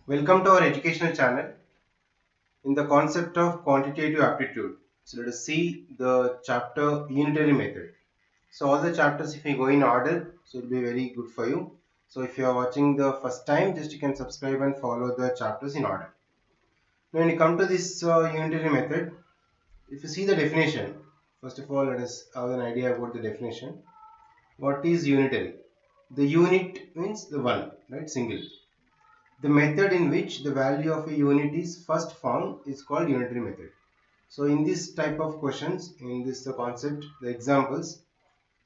Welcome to our educational channel in the concept of quantitative aptitude. So let us see the chapter unitary method. So all the chapters if we go in order, so it will be very good for you. So if you are watching the first time, just you can subscribe and follow the chapters in order. Now when you come to this unitary method, if you see the definition, first of all let us have an idea about the definition. What is unitary? The unit means the one, right? Single. The method in which the value of a unit is first found is called unitary method. So in this type of questions, in this the concept, the examples,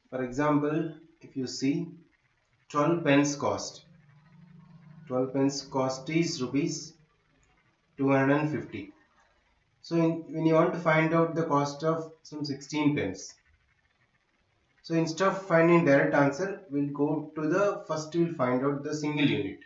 for example, if you see 12 pence cost, 12 pence cost is rupees 250. So when you want to find out the cost of some 16 pence, so instead of finding direct answer, we'll go to the first we'll find out the single unit.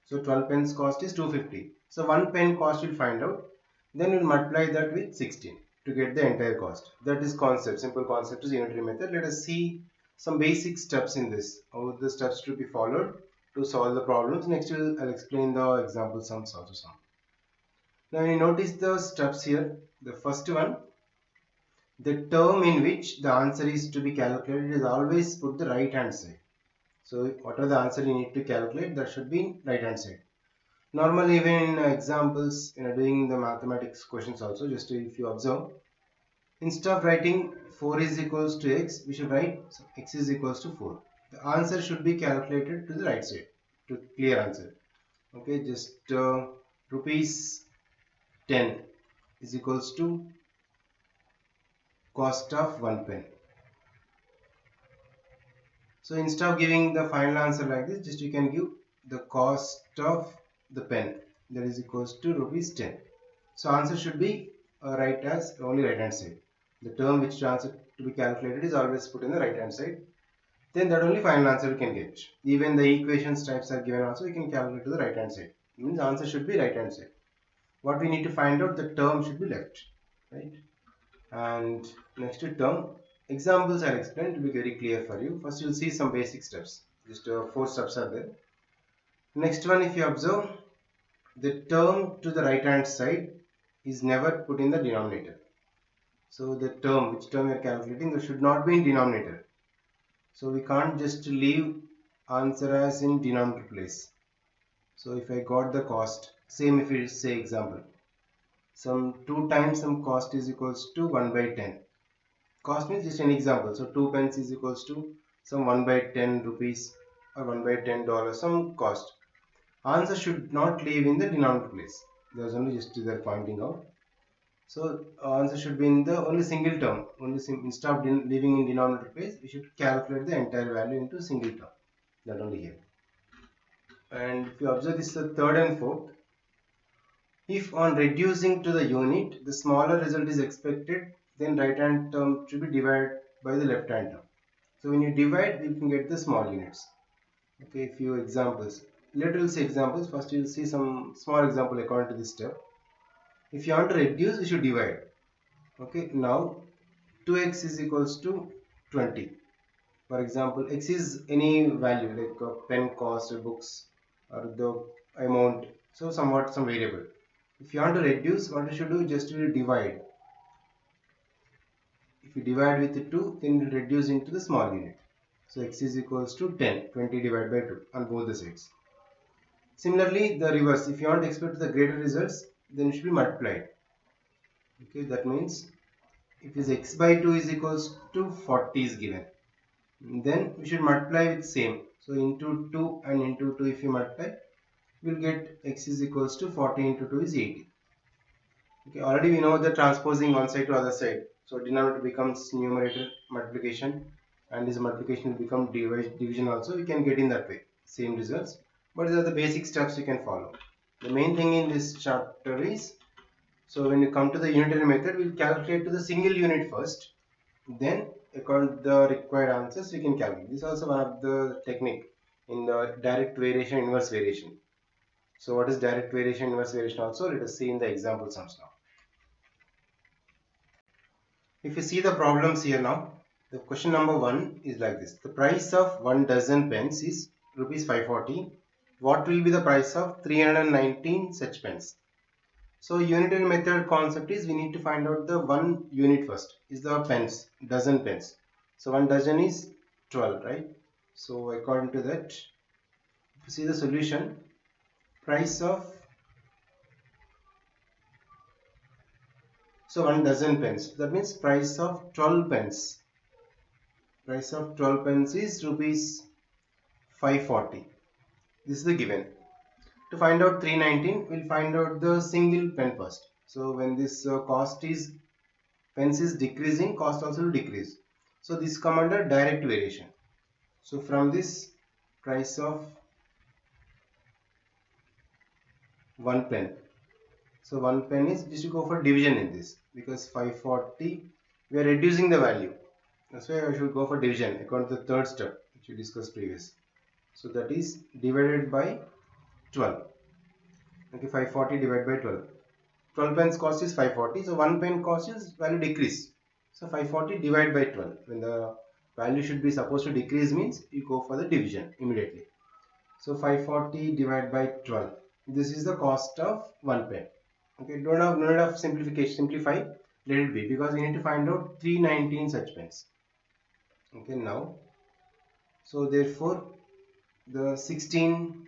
So 12 pence cost is 250. So 1 pen cost we'll find out. Then we'll multiply that with 16 to get the entire cost. That is concept. Simple concept is unitary method. Let us see some basic steps in this. How the steps to be followed to solve the problems. Next I'll explain the example sums also some. Now you notice the steps here. The first one, the term in which the answer is to be calculated is always put the right hand side. So whatever the answer you need to calculate, that should be in right hand side. Normally, even in examples, doing the mathematics questions also, just if you observe, instead of writing 4 is equals to x, we should write x is equals to 4. The answer should be calculated to the right side, to clear answer. Okay, just rupees 10 is equals to cost of 1 pen. So instead of giving the final answer like this, just you can give the cost of the pen, that is equals to rupees 10. So answer should be right as only right hand side. The term which answer to be calculated is always put in the right hand side. Then that only final answer we can get. Even the equations types are given also, we can calculate to the right hand side. It means the answer should be right hand side. What we need to find out, the term should be left, right? And next to term, examples I'll explain to be very clear for you. First you'll see some basic steps. Just 4 steps are there. Next one, if you observe, the term to the right hand side is never put in the denominator. So the term, which term you are calculating, that should not be in denominator. So we can't just leave answer as in denominator place. So if I got the cost, same if we say example, some 2 times some cost is equals to 1 by 10. Cost means just an example. So 2 pence is equals to some 1 by 10 rupees or 1 by 10 dollars, some cost. Answer should not leave in the denominator place. There's only just they're pointing out. So answer should be in the only single term. Instead of leaving in denominator place, we should calculate the entire value into single term. That only here. And if you observe this, the third and fourth. If on reducing to the unit, the smaller result is expected, then right hand term should be divided by the left hand term. So when you divide, you can get the small units. Okay, few examples. Later we'll see examples. First you'll see some small example according to this step. If you want to reduce, we should divide. Okay, now 2x is equals to 20. For example, x is any value like pen cost or books or the amount. So somewhat some variable. If you want to reduce, what you should do, just you divide. If you divide with 2, then you reduce into the small unit. So x is equals to 10, 20 divided by 2 on both the sides. Similarly, the reverse. If you want to expect the greater results, then it should be multiplied. Okay, that means if is x by 2 is equals to 40 is given, then we should multiply with same. So into 2 and into 2 if you multiply, we will get x is equals to 40 into 2 is 80. Okay, already we know the transposing one side to other side. So denominator becomes numerator multiplication and this multiplication will become division also. We can get in that way, same results. But these are the basic steps you can follow. The main thing in this chapter is, so when you come to the unitary method, we'll calculate to the single unit first. Then according to the required answers, we can calculate. This is also one of the technique in the direct variation, inverse variation. So what is direct variation, inverse variation also? Let us see in the example sums now. If you see the problems here now, the question number 1 is like this. The price of 1 dozen pens is rupees 540 what will be the price of 319 such pens? So unitary method concept is we need to find out the one unit first. Is the pens, dozen pens. So one dozen is 12, right? So according to that, if you see the solution, price of, so one dozen pens. That means price of 12 pens. Price of 12 pens is rupees 540. This is the given. To find out 319, we'll find out the single pen first. So when this cost is, pens is decreasing, cost also will decrease. So this come under direct variation. So from this price of one pen. So one pen is just to go for division in this, because 540 we are reducing the value. That's why I should go for division according to the third step which we discussed previous. So that is divided by 12. Okay, 540 divided by 12. 12 pence cost is 540. So 1 pen cost is value decrease. So 540 divided by 12. When the value should be supposed to decrease means you go for the division immediately. So 540 divided by 12. This is the cost of 1 pen. Okay, don't have no need of simplification. Simplify, let it be, because we need to find out 319 such pens. Okay, now, so therefore the 16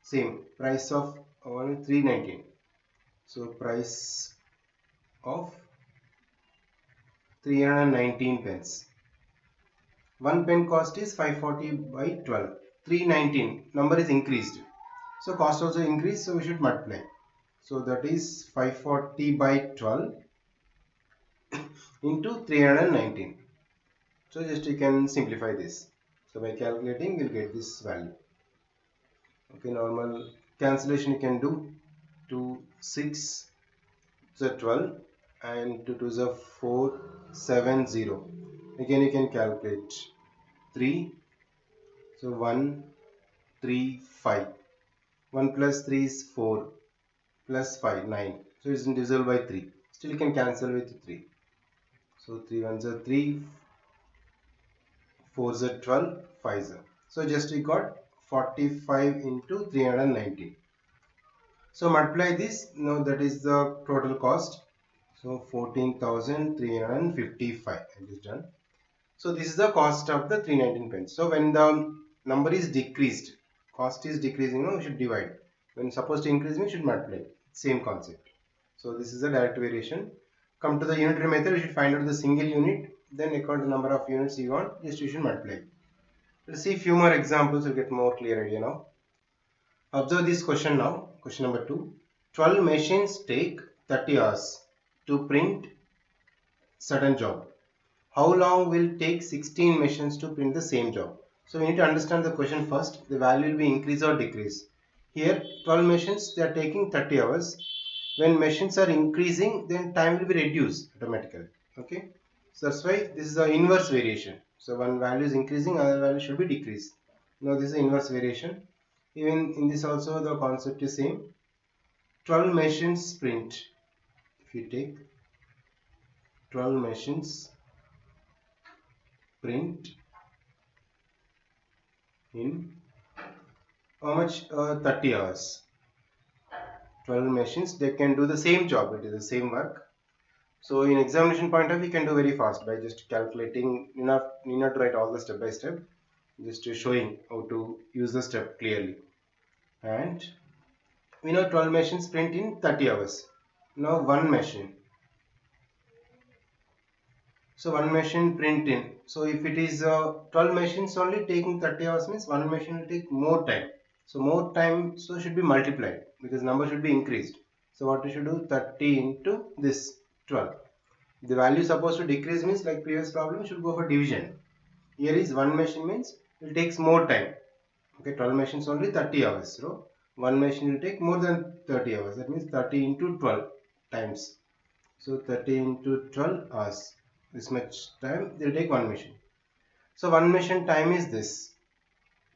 same price of 319. So price of 319 pence. One pen cost is 540 by 12. 319 number is increased. So cost also increased, so we should multiply. So that is 540 by 12 into 319. So just you can simplify this. So by calculating we'll get this value. Okay, normal cancellation you can do. 2, 6 is 12 and 2 2 is 4, 7, 0. Again you can calculate 3. So 1, 3, 5. 1 plus 3 is 4 plus 5, 9. So it's divisible by 3. Still you can cancel with 3. So 3 1s are 3, 4s are 12, 5s are. So just we got 45 into 390. So multiply this. Now that is the total cost. So 14,355. It is done. So this is the cost of the 319 pence. So when the number is decreased, cost is decreasing, we should divide. When supposed to increase, we should multiply. Same concept. So this is the direct variation. Come to the unitary method, you should find out the single unit. Then according to the number of units you want, just you should multiply. Let's see a few more examples to get more clear idea now. Observe this question now. Question number 2. 12 machines take 30 hours to print certain job. How long will take 16 machines to print the same job? So we need to understand the question first. The value will be increase or decrease. Here 12 machines, they are taking 30 hours. When machines are increasing, then time will be reduced automatically. Okay. So that's why this is the inverse variation. So one value is increasing, other value should be decreased. Now this is the inverse variation. Even in this also the concept is same. 12 machines print. If you take 12 machines print in how much? 30 hours. 12 machines, they can do the same job, it is the same work. So in examination point of view, you can do very fast by just calculating. Need not to write all the step by step, just showing how to use the step clearly. And we know 12 machines print in 30 hours. Now one machine. So one machine print in. So if it is 12 machines only taking 30 hours means one machine will take more time. So more time, so should be multiplied because number should be increased. So what we should do, 30 into this 12. The value supposed to decrease means like previous problem should go for division. Here is one machine means it takes more time. Okay, 12 machines only 30 hours. So one machine will take more than 30 hours. That means 30 into 12 times. So 30 into 12 hours. This much time they will take one machine. So one machine time is this.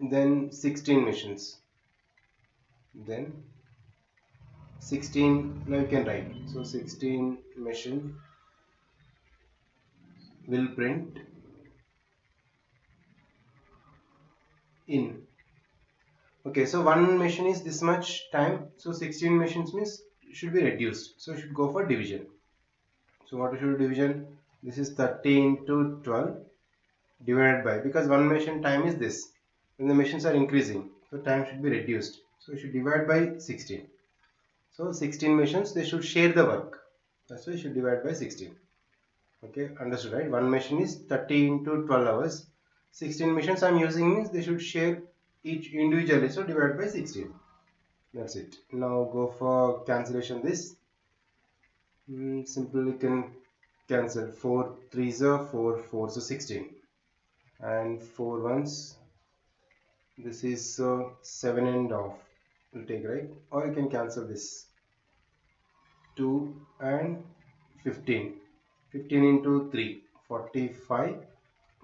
Then 16 machines. Then 16, now you can write. So 16 machine will print in Okay, so one machine is this much time, so 16 machines means should be reduced, so should go for division. So what should division? This is 30 into 12 divided by, because one machine time is this, when the machines are increasing, so time should be reduced, so you should divide by 16. So 16 machines, they should share the work, that's why you should divide by 16. Okay, understood, right? One machine is 30 into 12 hours. 16 machines I'm using means they should share each individually, so divide by 16. That's it. Now go for cancellation this. Simply can cancel 4 threes are 4 4, so 16, and 4 ones, this is 7 and off will take, right? Or you can cancel this 2 and 15. 15 into 3, 45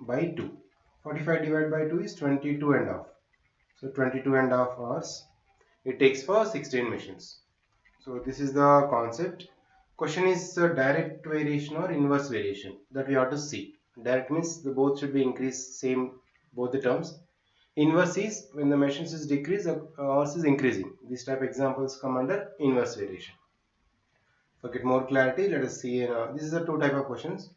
by 2. 45 divided by 2 is 22 and half. So 22 and half hours it takes for 16 machines. So this is the concept. Question is direct variation or inverse variation that we have to see. Direct means the both should be increased, same both the terms. Inverse is when the machines is decreased, ours is increasing. These type examples come under inverse variation. For get more clarity, let us see. This is a two type of questions.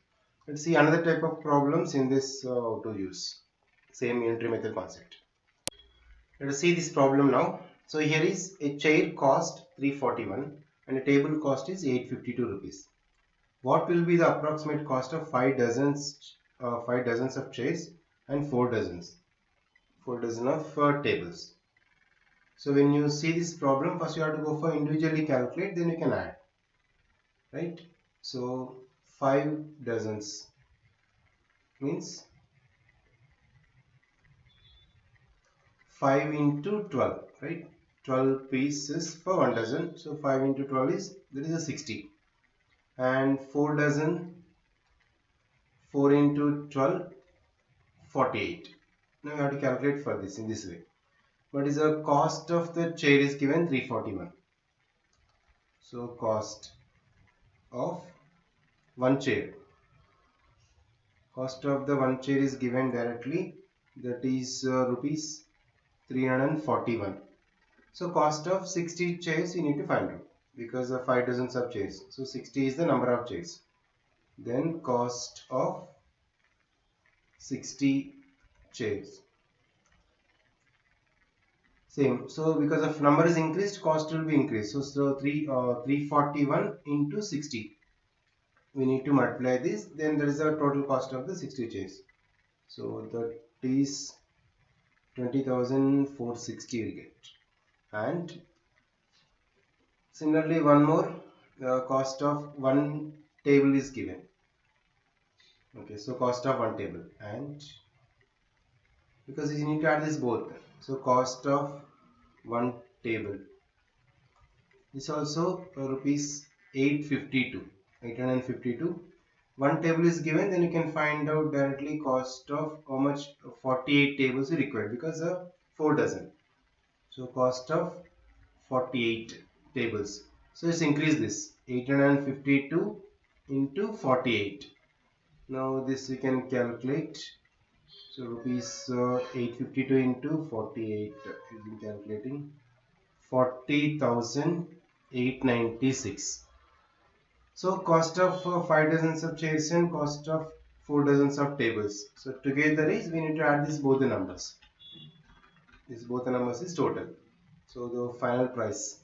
Let's see another type of problems in this how to use same unitary method concept. Let us see this problem now. So here is a chair cost 341 and a table cost is 852 rupees. What will be the approximate cost of 5 dozens of chairs and 4 dozen of tables? So when you see this problem, first you have to go for individually calculate, then you can add, right? So 5 dozens means 5 into 12, right? 12 pieces for 1 dozen. So 5 into 12 is, that is a 60. And 4 dozen, 4 into 12, 48. Now you have to calculate for this in this way. What is the cost of the chair is given 341. So cost of one chair. Cost of the one chair is given directly, that is rupees 341. So cost of 60 chairs you need to find out because of 5 dozens of chairs. So 60 is the number of chairs. Then cost of 60 chairs. Same. So because of number is increased, cost will be increased. So 341 into 60. We need to multiply this. Then there is a total cost of the 60 chairs. So that is 20,460 we get. And similarly, one more, the cost of one table is given. Okay, so cost of one table, and because you need to add this both, so cost of one table is also rupees 852. One table is given, then you can find out directly cost of how much 48 tables you require because of 4 dozen. So cost of 48 tables. So let's increase this 852 into 48. Now this we can calculate. So rupees 852 into 48 using calculating 40,896. So cost of 5 dozens of chairs and cost of 4 dozens of tables. So together is we need to add this both the numbers. This both the numbers is total. So the final price.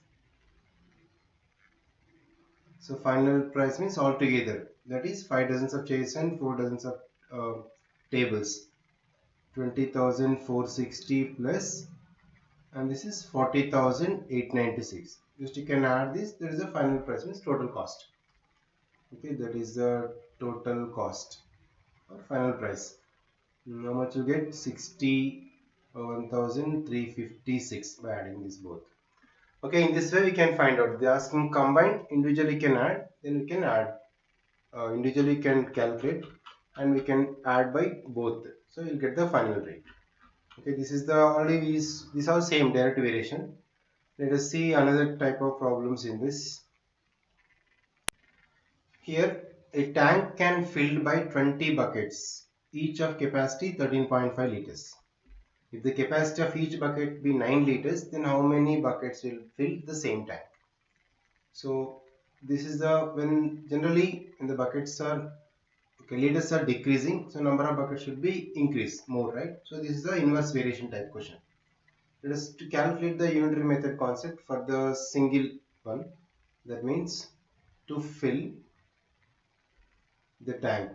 So final price means all together. That is 5 dozens of chairs and 4 dozens of tables. 20,460 plus, and this is 40,896. Just you can add this. There is a final price means total cost. Okay, that is the total cost or final price. How much you get? 61,356 by adding this both. Okay, in this way we can find out. They asking combined, individually can add, then we can add. Individually can calculate, and we can add by both. So you'll get the final rate. Okay, this is the only these are same direct variation. Let us see another type of problems in this. Here a tank can filled by 20 buckets, each of capacity 13.5 liters. If the capacity of each bucket be 9 liters, then how many buckets will fill the same tank? So this is the when generally when the buckets are liters are decreasing, so number of buckets should be increased more, right? So this is the inverse variation type question. Let us to calculate the unitary method concept for the single one. That means to fill the tank.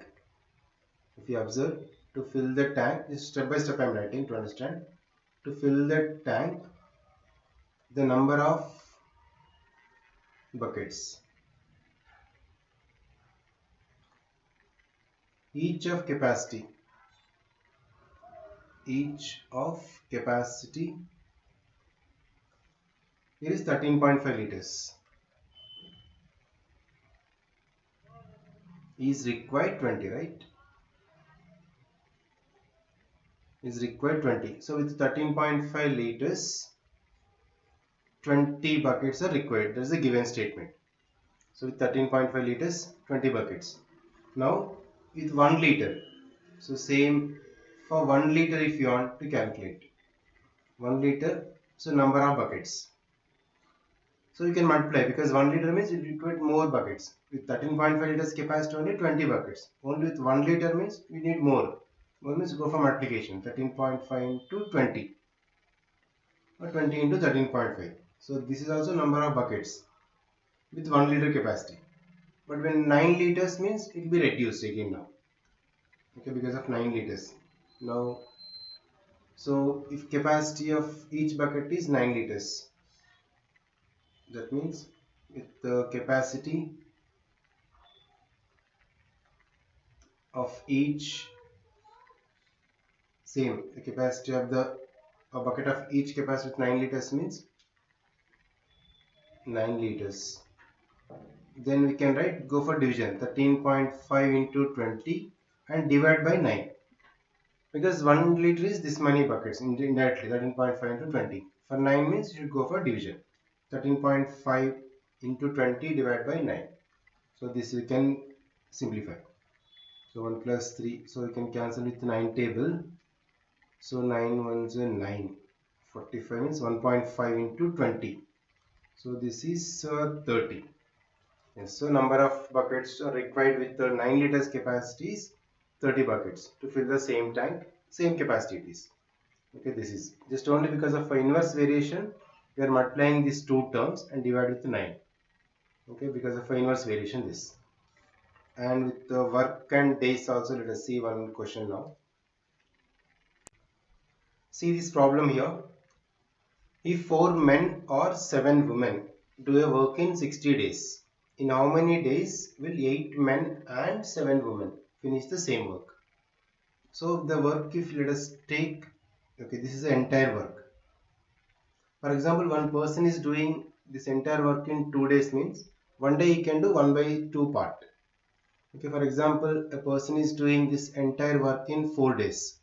If you observe, to fill the tank, this step by step I am writing to understand. To fill the tank, the number of buckets, each of capacity here is 13.5 liters, is required 20, right? Is required 20. So with 13.5 liters, 20 buckets are required. That is a given statement. So with 13.5 liters, 20 buckets. Now with 1 liter, so same for 1 liter if you want to calculate 1 liter, so number of buckets. So you can multiply because 1 liter means it requires more buckets. With 13.5 liters capacity only 20 buckets. Only with 1 liter means we need more. More means go for multiplication, 13.5 into 20 or 20 into 13.5. So this is also number of buckets with 1 liter capacity. But when 9 liters means it will be reduced again now. Okay, because of 9 liters. Now, so if capacity of each bucket is 9 liters, that means with the capacity of each same, the capacity of the a bucket of each capacity with 9 liters means 9 liters. Then we can write, go for division, 13.5 into 20 and divide by 9. Because 1 liter is this many buckets indirectly, 13.5 into 20. For 9 means you should go for division. 13.5 into 20 divided by 9. So this we can simplify. So 1 plus 3. So we can cancel with 9 table. So 9 ones are 9. 45 means 1.5 into 20. So this is 30. Yes, so number of buckets are required with the 9 liters capacity is 30 buckets to fill the same tank, same capacity it is. Okay, this is just only because of inverse variation we are multiplying these two terms and divide with 9. Okay, because of inverse variation this. And with the work and days also, let us see one question now. See this problem here. If 4 men or 7 women do a work in 60 days, in how many days will 8 men and 7 women finish the same work? So the work, if let us take, okay, this is the entire work. For example, one person is doing this entire work in 2 days means one day he can do 1 by 2 part. Okay, for example, a person is doing this entire work in 4 days.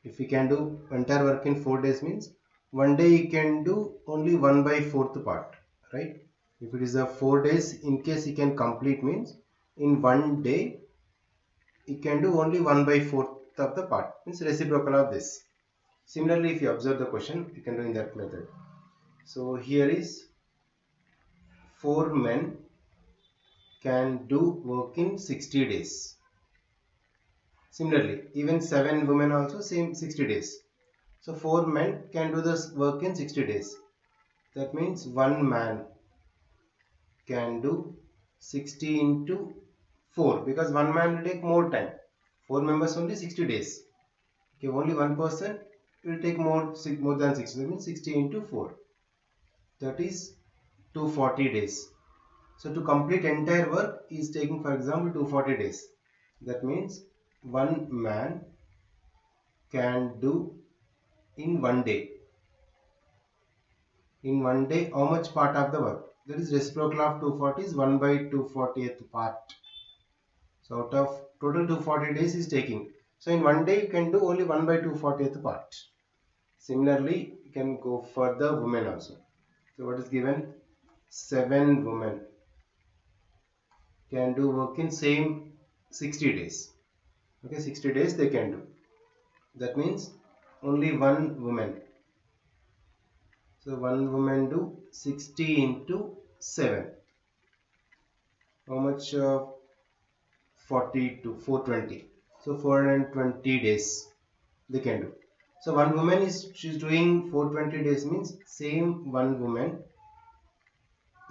If he can do entire work in 4 days means one day he can do only 1 by 4th part, right? If it is a 4 days, in case he can complete means in 1 day he can do only 1 by 4th of the part, means reciprocal of this. Similarly, if you observe the question, you can do in that method. So here is 4 men can do work in 60 days. Similarly, even 7 women also same 60 days. So 4 men can do this work in 60 days. That means 1 man can do 60 into 4 because 1 man will take more time. 4 members only 60 days. Okay, only 1 person will take more than 60. That means 60 into 4. That is 240 days. So to complete entire work is taking, for example, 240 days. That means 1 man can do in 1 day. In 1 day, how much part of the work? That is reciprocal of 240 is 1 by 240th part. So out of total 240 days is taking. So in 1 day you can do only 1 by 240th part. Similarly, you can go for the women also. So what is given? 7 women can do work in same 60 days. Okay, 60 days they can do. That means only one woman. So one woman do 60 into 7. How much? 40 to 420. So 420 days they can do. So one woman she's doing 420 days, means same one woman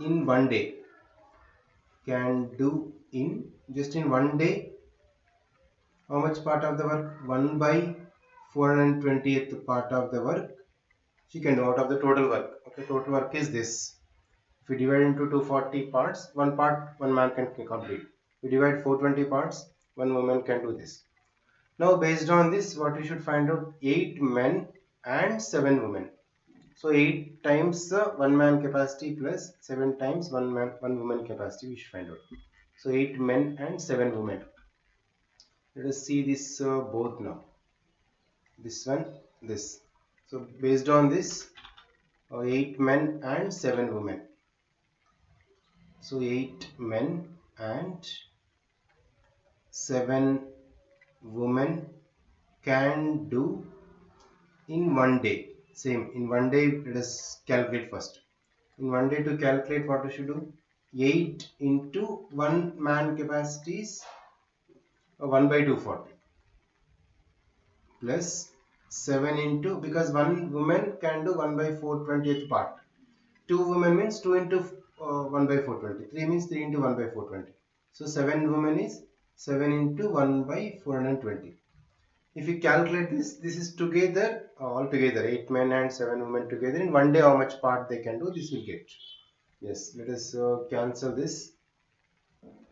in one day can do in just in one day how much part of the work? 1 by 420th part of the work she can do out of the total work. Okay, total work is this. If we divide into 240 parts, one part one man can complete. We divide 420 parts, one woman can do this. Now based on this, what we should find out, 8 men and 7 women. So 8 times the one man capacity plus 7 times one woman capacity we should find out. So 8 men and 7 women. Let us see this both now. This one, this. So based on this, 8 men and 7 women. So 8 men and 7 women can do in one day. Same, in one day, let us calculate first. In one day, to calculate, what we should do? 8 into 1 man capacity is 1 by 240 plus 7 into, because one woman can do 1 by 420th part. 2 women means 2 into 1 by 420. 3 means 3 into 1 by 420. So 7 women is 7 into 1 by 420. If you calculate this, this is together, all together, 8 men and 7 women together. In one day, how much part they can do, this will get. Yes, let us cancel this.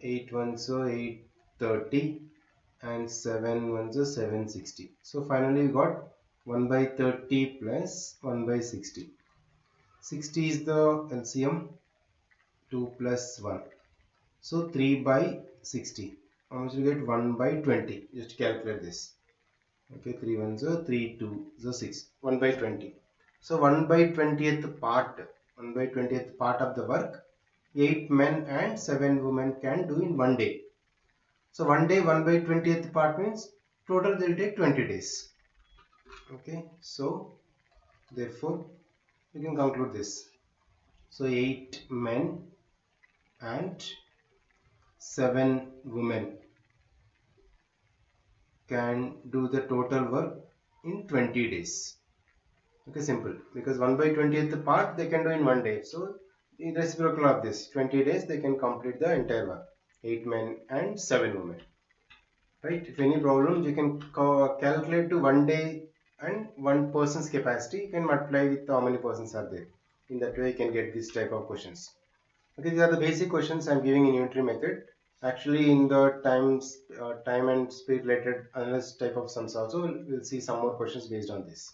8 ones are 830 and 7 ones are 760. So finally we got 1 by 30 plus 1 by 60. 60 is the LCM, 2 plus 1. So 3 by 60. How much you get? 1 by 20. Just calculate this. Okay, 3 ones are 3, 2, so 6. 1 by 20. So 1 by 20th part, 1 by 20th part of the work, 8 men and 7 women can do in one day. So one day 1 by 20th part means total they will take 20 days. Okay, so therefore we can conclude this. So 8 men and 7 women can do the total work in 20 days. Okay, simple, because 1 by 20th part they can do in one day. So the reciprocal of this, 20 days they can complete the entire work. 8 men and 7 women. Right? If any problems, you can calculate to one day and one person's capacity. You can multiply with how many persons are there. In that way, you can get this type of questions. Okay, these are the basic questions I am giving in unitary method. Actually, in the time and speed related analysis type of sums also, we'll see some more questions based on this.